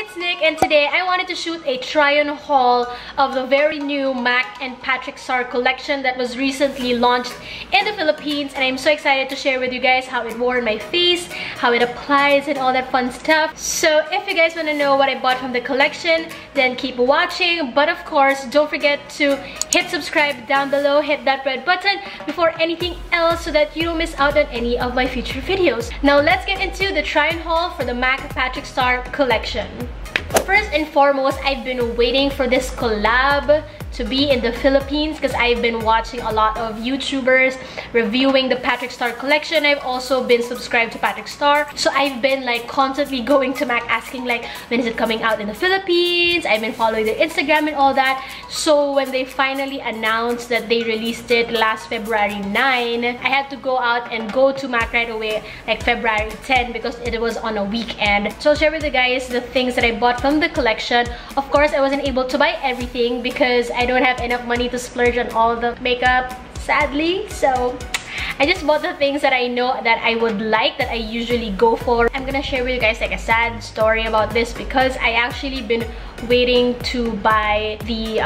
it's Nick, and today I wanted to shoot a try-on haul of the very new MAC and Patrick Starrr collection that was recently launched in the Philippines, and I'm so excited to share with you guys how it wore on my face, how it applies, and all that fun stuff. So if you guys want to know what I bought from the collection, then keep watching. But of course, don't forget to hit subscribe down below, hit that red button before anything else so that you don't miss out on any of my future videos. Now let's get into the try-on haul for the MAC Patrick Starrr collection. First and foremost, I've been waiting for this collab to be in the Philippines because I've been watching a lot of YouTubers reviewing the Patrick Starrr collection. I've also been subscribed to Patrick Starrr, so I've been like constantly going to MAC asking like, when is it coming out in the Philippines? I've been following their Instagram and all that. So when they finally announced that they released it last February 9, I had to go out and go to MAC right away, like February 10, because it was on a weekend. So I'll share with you guys the things that I bought from the collection. Of course, I wasn't able to buy everything because I don't have enough money to splurge on all the makeup, sadly. So I just bought the things that I know that I would like, that I usually go for. I'm gonna share with you guys like a sad story about this because I actually been waiting to buy the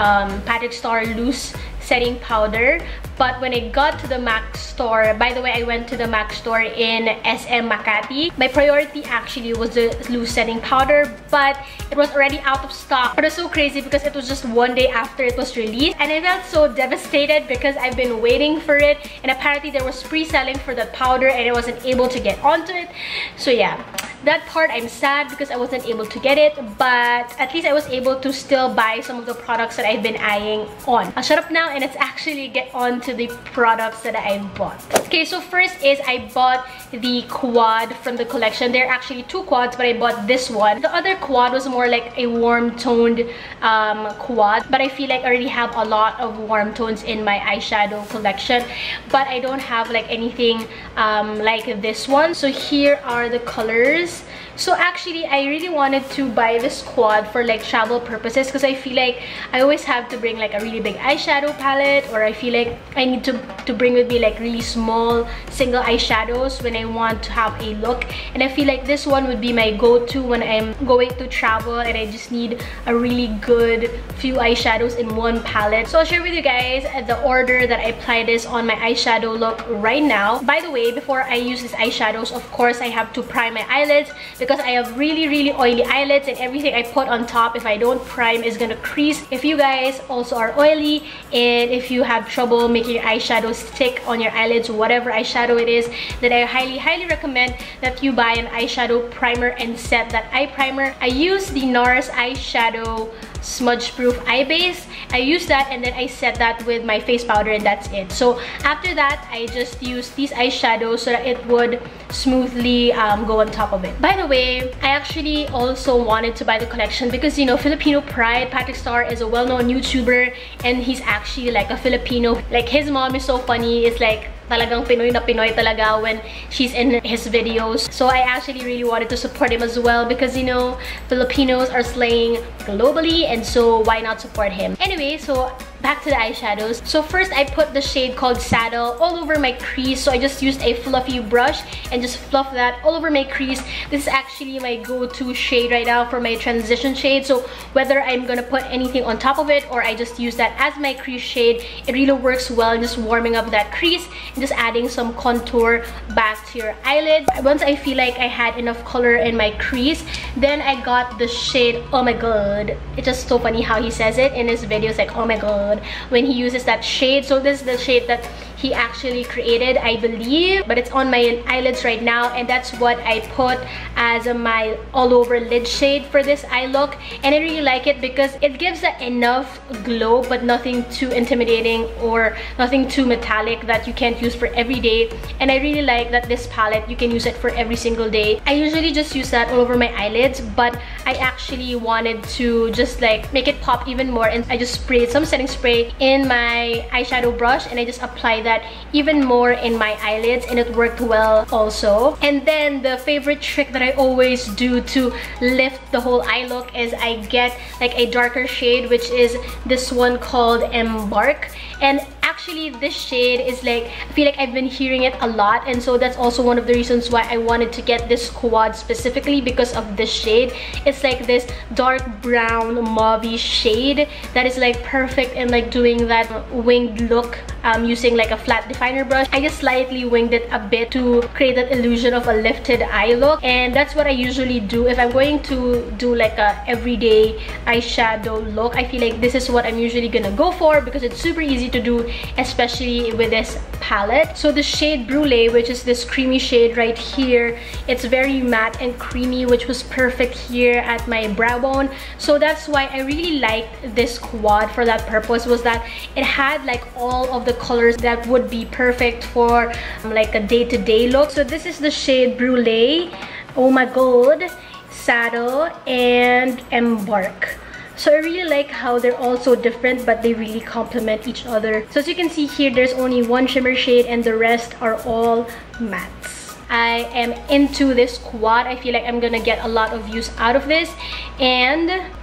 Patrick Starrr loose setting powder, but when I got to the MAC store, by the way, I went to the MAC store in SM Makati. My priority actually was the loose setting powder, but it was already out of stock. But it was so crazy because it was just one day after it was released, and I felt so devastated because I've been waiting for it, and apparently there was pre-selling for the powder and I wasn't able to get onto it. So yeah, that part I'm sad because I wasn't able to get it, but at least I was able to still buy some of the products that I've been eyeing on. I'll shut up now and let's actually get on to the products that I bought. Okay, so first is I bought the quad from the collection. There are actually two quads, but I bought this one. The other quad was more like a warm toned quad, but I feel like I already have a lot of warm tones in my eyeshadow collection, but I don't have like anything like this one. So here are the colors. So actually, I really wanted to buy this quad for like travel purposes because I feel like I always have to bring like a really big eyeshadow palette, or I feel like I need to bring with me like really small single eyeshadows when I want to have a look. And I feel like this one would be my go-to when I'm going to travel and I just need a really good few eyeshadows in one palette. So I'll share with you guys the order that I apply this on my eyeshadow look right now. By the way, before I use these eyeshadows, of course, I have to prime my eyelids because I have really oily eyelids, and everything I put on top, if I don't prime, is gonna crease. If you guys also are oily and if you have trouble making your eyeshadow stick on your eyelids, whatever eyeshadow it is, then I highly recommend that you buy an eyeshadow primer and set that eye primer. I use the NARS eyeshadow smudge proof eye base. I use that and then I set that with my face powder, and that's it. So after that, I just use these eyeshadows so that it would smoothly go on top of it. By the way, I actually also wanted to buy the collection because, you know, Filipino pride. Patrick Starrr is a well-known YouTuber and he's actually like a Filipino. Like his mom is so funny. It's like talagang Pinoy na Pinoy talaga when she's in his videos. So I actually really wanted to support him as well because, you know, Filipinos are slaying globally, and so why not support him? Anyway, so back to the eyeshadows. So first, I put the shade called Saddle all over my crease. So I just used a fluffy brush and just fluff that all over my crease. This is actually my go-to shade right now for my transition shade. So whether I'm gonna put anything on top of it or I just use that as my crease shade, it really works well in just warming up that crease and just adding some contour back to your eyelid. Once I feel like I had enough color in my crease, then I got the shade Oh My God. It's just so funny how he says it in his videos, like oh my god, when he uses that shade. So this is the shade that he actually created, I believe, but it's on my eyelids right now, and that's what I put as my all over lid shade for this eye look. And I really like it because it gives enough glow but nothing too intimidating or nothing too metallic that you can't use for every day. And I really like that this palette, you can use it for every single day. I usually just use that all over my eyelids, but I actually wanted to just like make it pop even more, and I just sprayed some setting spray in my eyeshadow brush and I just applied that even more in my eyelids, and it worked well also. And then the favorite trick that I always do to lift the whole eye look is I get like a darker shade, which is this one called Embark. And actually this shade is like, I feel like I've been hearing it a lot, and so that's also one of the reasons why I wanted to get this quad specifically, because of this shade. It's like this dark brown mauvey shade that is like perfect in like doing that winged look using like a flat definer brush. I just slightly winged it a bit to create that illusion of a lifted eye look, and that's what I usually do if I'm going to do like a everyday eyeshadow look. I feel like this is what I'm usually gonna go for because it's super easy to do, especially with this palette. So the shade Brulee, which is this creamy shade right here, it's very matte and creamy, which was perfect here at my brow bone. So that's why I really liked this quad for that purpose, was that it had like all of the colors that would be perfect for like a day-to-day look. So this is the shade Brulee, Oh My God, Saddle, and Embark. So I really like how they're all so different, but they really complement each other. So as you can see here, there's only one shimmer shade and the rest are all mattes. I am into this quad. I feel like I'm gonna get a lot of use out of this, and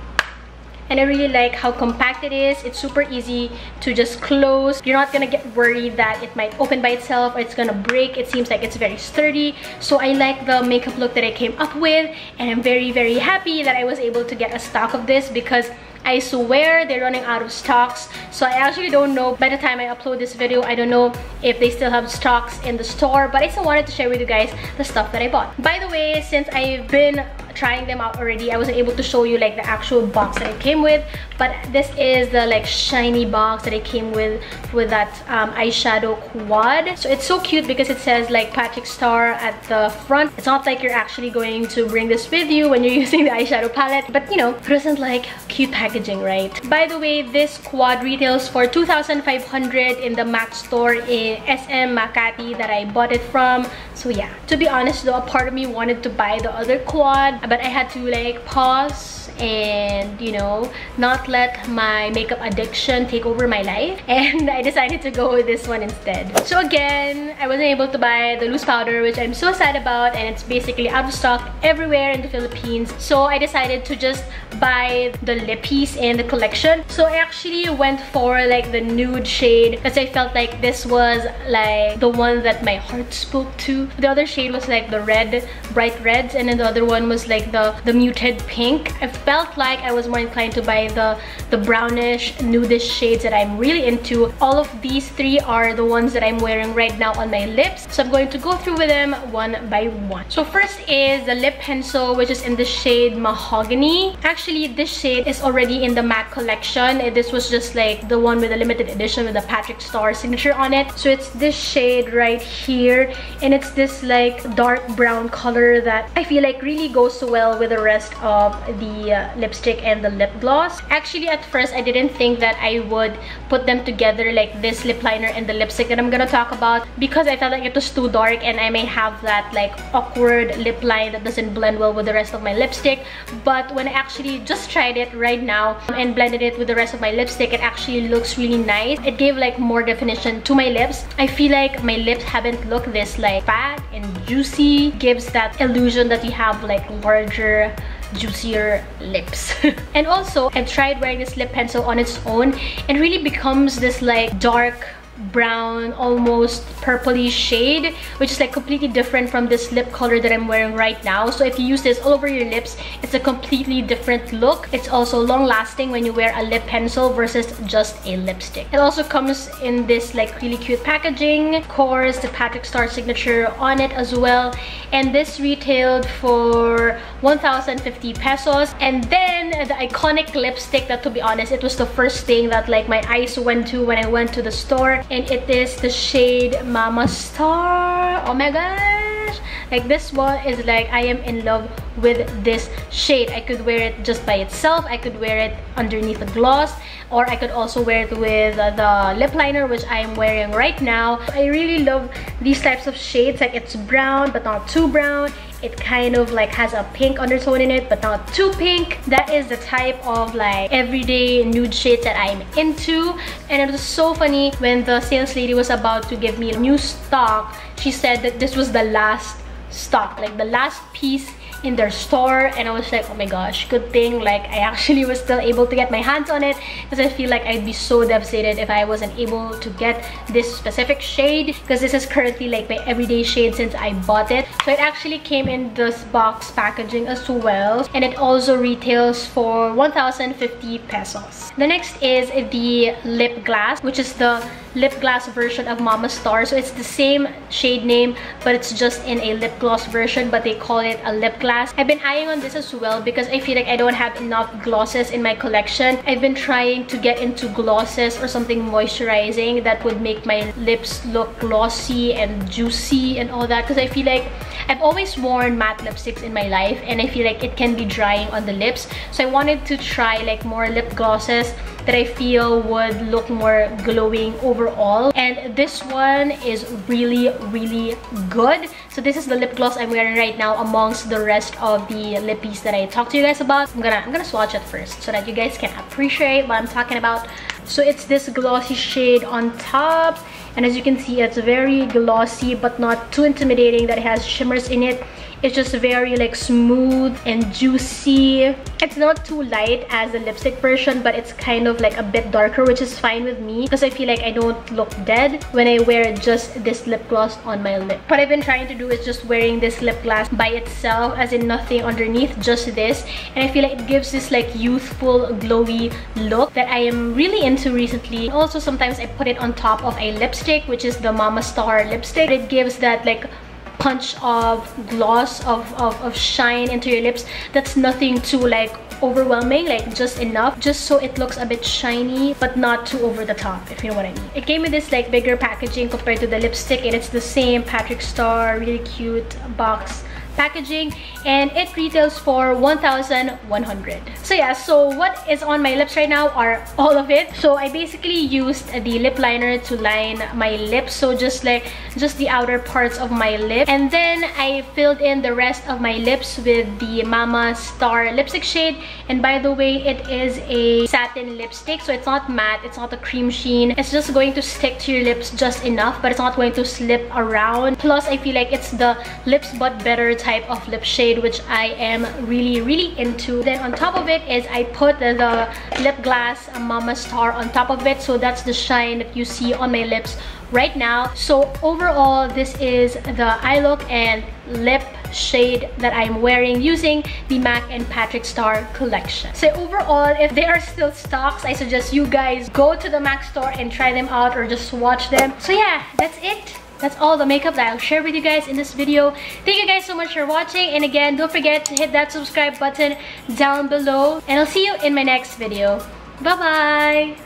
I really like how compact it is. It's super easy to just close. You're not gonna get worried that it might open by itself or it's gonna break. It seems like it's very sturdy. So I like the makeup look that I came up with, and I'm very happy that I was able to get a stock of this, because I swear they're running out of stocks. So I actually don't know, by the time I upload this video, I don't know if they still have stocks in the store, but I still wanted to share with you guys the stuff that I bought. By the way, since I've been trying them out already, I wasn't able to show you like the actual box that it came with, but this is the like shiny box that it came with that eyeshadow quad. So it's so cute because it says like Patrick Starrr at the front. It's not like you're actually going to bring this with you when you're using the eyeshadow palette, but you know, who doesn't like cute packaging, right? By the way, this quad retails for 2,500 in the MAC store in SM Makati that I bought it from. So yeah, to be honest though, a part of me wanted to buy the other quad, but I had to like pause and, you know, not let my makeup addiction take over my life, and I decided to go with this one instead. So again, I wasn't able to buy the loose powder, which I'm so sad about, and it's basically out of stock everywhere in the Philippines. So I decided to just buy the lippies in the collection. So I actually went for like the nude shade because I felt like this was like the one that my heart spoke to. The other shade was like the red, bright reds, and then the other one was like the muted pink. I felt like I was more inclined to buy the brownish, nudish shades that I'm really into. All of these three are the ones that I'm wearing right now on my lips. So I'm going to go through with them one by one. So first is the lip pencil, which is in the shade Mahogany. Actually, this shade is already in the MAC collection. This was just like the one with a limited edition with the Patrick Starrr signature on it. So it's this shade right here, and it's this like dark brown color that I feel like really goes so well with the rest of the lipstick and the lip gloss. Actually, at first I didn't think that I would put them together, like this lip liner and the lipstick that I'm gonna talk about, because I felt like it was too dark and I may have that like awkward lip line that doesn't blend well with the rest of my lipstick. But when I actually just tried it right now and blended it with the rest of my lipstick, it actually looks really nice. It gave like more definition to my lips. I feel like my lips haven't looked this like fat and juicy. Gives that illusion that you have like larger, juicier lips. And also, I've tried wearing this lip pencil on its own, and really becomes this like dark brown, almost purpley shade, which is like completely different from this lip color that I'm wearing right now. So if you use this all over your lips, it's a completely different look. It's also long lasting when you wear a lip pencil versus just a lipstick. It also comes in this like really cute packaging. Of course, the Patrick Starrr signature on it as well. And this retailed for 1,050 pesos. And then the iconic lipstick that, to be honest, it was the first thing that like my eyes went to when I went to the store. And it is the shade Mama Starr. Oh my gosh, like this one is like, I am in love with this shade. I could wear it just by itself, I could wear it underneath the gloss, or I could also wear it with the lip liner, which I am wearing right now. I really love these types of shades. Like, it's brown but not too brown. It kind of like has a pink undertone in it, but not too pink. That is the type of like everyday nude shades that I'm into. And it was so funny when the sales lady was about to give me a new stock. She said that this was the last stock, like the last piece in their store, and I was like, oh my gosh, good thing like I actually was still able to get my hands on it, because I feel like I'd be so devastated if I wasn't able to get this specific shade, because this is currently like my everyday shade since I bought it. So it actually came in this box packaging as well, and it also retails for 1,050 pesos. The next is the Lipglass, which is the Lipglass version of Mama Starr. So it's the same shade name, but it's just in a lip gloss version, but they call it a Lipglass. I've been eyeing on this as well because I feel like I don't have enough glosses in my collection. I've been trying to get into glosses or something moisturizing that would make my lips look glossy and juicy and all that, because I feel like I've always worn matte lipsticks in my life and I feel like it can be drying on the lips. So I wanted to try like more lip glosses that I feel would look more glowing overall, and this one is really good. So this is the lip gloss I'm wearing right now amongst the rest of the lippies that I talked to you guys about. I'm gonna swatch it first so that you guys can appreciate what I'm talking about. So it's this glossy shade on top, and as you can see, it's very glossy but not too intimidating that it has shimmers in it. It's just very like smooth and juicy. It's not too light as the lipstick version, but it's kind of like a bit darker, which is fine with me because I feel like I don't look dead when I wear just this lip gloss on my lip. What I've been trying to do is just wearing this lip gloss by itself, as in nothing underneath, just this, and I feel like it gives this like youthful glowy look that I am really into recently. Also, sometimes I put it on top of a lipstick, which is the Mama Starr lipstick. It gives that like punch of gloss of shine into your lips that's nothing too like overwhelming, like just enough, just so it looks a bit shiny but not too over the top, if you know what I mean. It came with this like bigger packaging compared to the lipstick, and it's the same Patrick Starr really cute box packaging, and it retails for 1,100. So yeah, so what is on my lips right now are all of it. So I basically used the lip liner to line my lips, so just the outer parts of my lip, and then I filled in the rest of my lips with the Mama Starr lipstick shade. And by the way, it is a satin lipstick, so it's not matte, it's not a cream sheen, it's just going to stick to your lips just enough, but it's not going to slip around. Plus I feel like it's the lips but better type of lip shade, which I am really into. Then on top of it is I put the Lipglass Mama Starr on top of it, so that's the shine that you see on my lips right now. So overall, this is the eye look and lip shade that I'm wearing using the MAC and Patrick Starrr collection. So overall, if they are still stocks, I suggest you guys go to the MAC store and try them out or just watch them. So yeah, that's it. That's all the makeup that I'll share with you guys in this video. Thank you guys so much for watching, and again, don't forget to hit that subscribe button down below, and I'll see you in my next video. Bye bye.